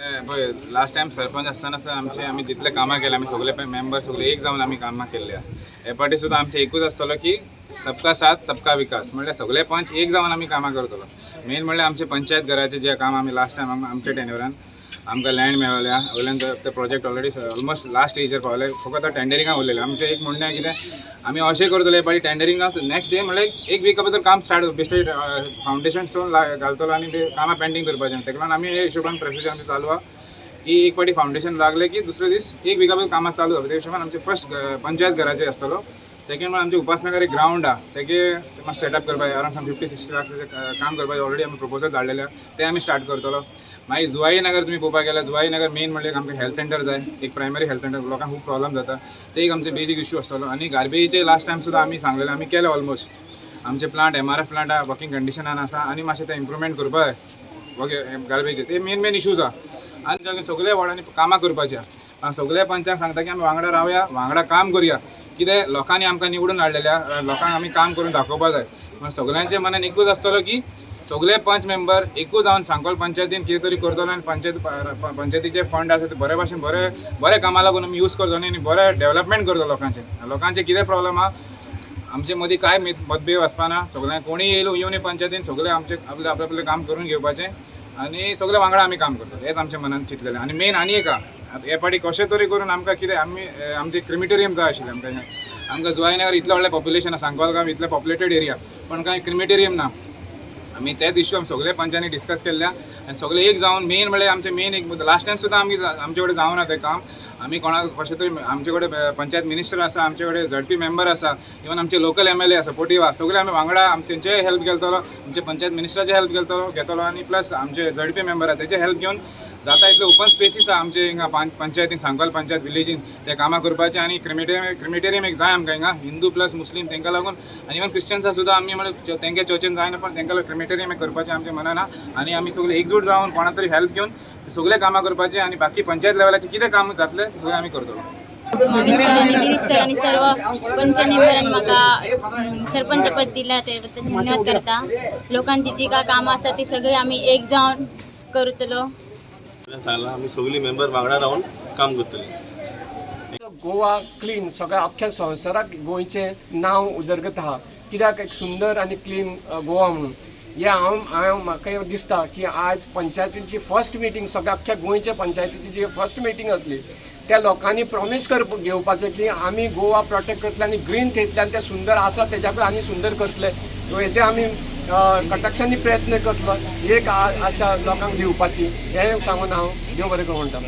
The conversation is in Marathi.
पळय लास्ट टायम सरपंच आसतना आमी जितले कामां केले आमी सगळे मेंबर सगळे एक जावन आमी कामां केल्ल्या. हे फावटी सुद्दां आमचे एकूच आसतलो की सबका साथ सबका विकास म्हणल्यार सगळे पंच एक जावन आमी कामां करतलो. मेन म्हणल्यार आमचे पंचायत घराचे जे काम आमी लास्ट टायम आमच्या टेन्युरान आमकां लँड मेळल्या वयल्यान ते प्रोजेक्ट ऑलरेडी ऑलमोस्ट लास्ट स्टेजीर पावले. फकत आतां टेंडरिंगां उरलेलें. आमचें एक म्हणणें कितें आमी अशें करतले पाटी टेंडरिंगां नेक्स्ट डे म्हणल्यार एक विका भितर काम स्टार्ट बेश्टे फावंडेशन स्टोन घालतलो आनी ते कामां पेंडींग करपाचें. तेका लागून आमी हे हिशोबान प्रोसिजर आमची चालू आहा की एक पाटी फावंडेशन लागले की दुसरे दीस एक विका भितर कामां चालू जाता. ते हिशोबान आमचे फर्स्ट पंचायत घराचे आसतलो. सेकेंड म्हणून आमचे उपासनगर एक ग्राउंड आहा तेगे मातशें सेटअप करपाक अरावंड 50-60 लाखाचें काम करपाचें ऑलरेडी आमी प्रपोजल धाडलेले ते आमी स्टार्ट करतलो. मागीर जुवाई नगर तुमी पळोवपाक गेल्यार जुवाई नगर मेन म्हणल्यार आमकां हेल्थ सेंटर जाय. एक प्रायमरी हेल्थ सेंटर लोकांक खूब प्रॉब्लम जाता ते एक आमचे बेजीक इश्यू आसतलो. आनी गार्बेजीचे लास्ट टायम सुद्दां आमी सांगलेलें आमी केलें ऑलमोस्ट. आमचे प्लांट MRF प्लांट आहा वर्किंग कंडिशनान आसा आनी मातशें ते इम्प्रुवमेंट करपाक जाय गार्बेजीचे. ते मेन इश्यूज आहा आनी सगळे वार्डांनी कामां करपाची आहा. सगळे पंचाक सांगता की आमी वांगडा रावया वांगडा काम करुया. कितें लोकांनी आमकां निवडून हाडलेल्या लोकांक आमी काम करून दाखोवपाक जाय. म्हण सगळ्यांचे मनान एकूच आसतलो की सगळे पंच मेंबर एकूच जावन सांगोल पंचायतीन कितें तरी करतलो आनी पंचायतीचे फंड आसा ते बरे भाशेन बरे कामां लागून आमी यूज करतलो आनी बरें डेवलपमेंट करतलो लोकांचे कितें प्रॉब्लम आहा आमचे मदीं कांय मतभेद आसपाना. सगळ्यांक कोणी येवन पंचायतीन सगळे आमचे आपलें काम करून घेवपाचें आनी सगळे वांगडा आमी काम करतले हेंच आमच्या मनान चिंतलेलें. आनी मेन आनी एक आहा हे फावटी कशें तरी करून आमकां कितें आमचे क्रिमिटोरियम जाय आशिल्लें. आमकां जुवाई नगर इतलें व्हडलें पॉप्युलेशन आसा सांगोल गांव इतलें पॉप्युलेटेड एरिया पण कांय क्रिमिटोरियम ना. आमी तेच इश्यू सगळे पंचांनी डिस्कस केल्ल्या आनी सगळे एक जावन मेन म्हणल्यार आमचे मेन एक लास्ट टायम सुद्दां आमचे कडेन जावना तें काम. आमी कोणाक कशें तरी आमचे कडेन पंचायत मिनिस्टर आसा आमचे कडेन ZP मेंबर आसा इवन आमचे लोकल MLA सपोर्टीव आहा सगळे आमी वांगडा तेंचे हेल्प घेतलो आमचे पंचायत मिनिस्टराचे हेल्प घेतलो आनी प्लस आमचे ZP मेंबर आहा तेजे हेल्प घेवन जाता इतले ओपन स्पेसीस आहा आमचे हिंगा पंचायतीन सांगोल पंचायत विलेजीन ते कामां करपाचें आनी क्रिमिटेरियम एक जाय आमकां हिंगा हिंदू प्लस मुस्लीम तांकां लागून आनी इवन क्रिश्चन्सा सुद्दां आमी म्हळ्यार तेंगे चर्चीन जायना पण तांकां लागून क्रिमिटेरियम करपाचें आमच्या मनान आहा. आनी आमी सगळे एकजूट जावन कोणा तरी हेल्प घेवन सगळे कामां करपाचें आनी बाकी पंचायत लेवलाचे कितें काम जातलें तें सगळें आमी करतलो. आणि सर्व पंच मेंबरांनी म्हाका सरपंच पद दिला त्याबद्दल धन्यवाद करता. लोकांची जी काय कामां आसा ती सगळी आमी एक जावन करतलो. सांगला आमी सगळीं मेंबर वांगडा रावन काम करतली. गोवा क्लीन सगळ्या अख्ख्या संवसाराक गोंयचें नांव उजरगत आहा कित्याक एक सुंदर आनी क्लीन गोवा म्हणून. हे हांव म्हाका दिसता की आज पंचायतीची फर्स्ट मिटींग सगळ्या अख्ख्या गोंयच्या पंचायतीची जी फर्स्ट मिटींग जातली त्या लोकांनी प्रॉमिस घेवपाचें की आमी गोवा प्रोटेक्ट करतले आनी ग्रीन थंयतल्यान तें सुंदर आसा तेज्याकूय आनी सुंदर करतले. हेजे आमी कटाक्षांनी प्रयत्न करतलो एक आशा लोकांक दिवपाची हें सांगून हांव देव बरें करूं म्हणटा.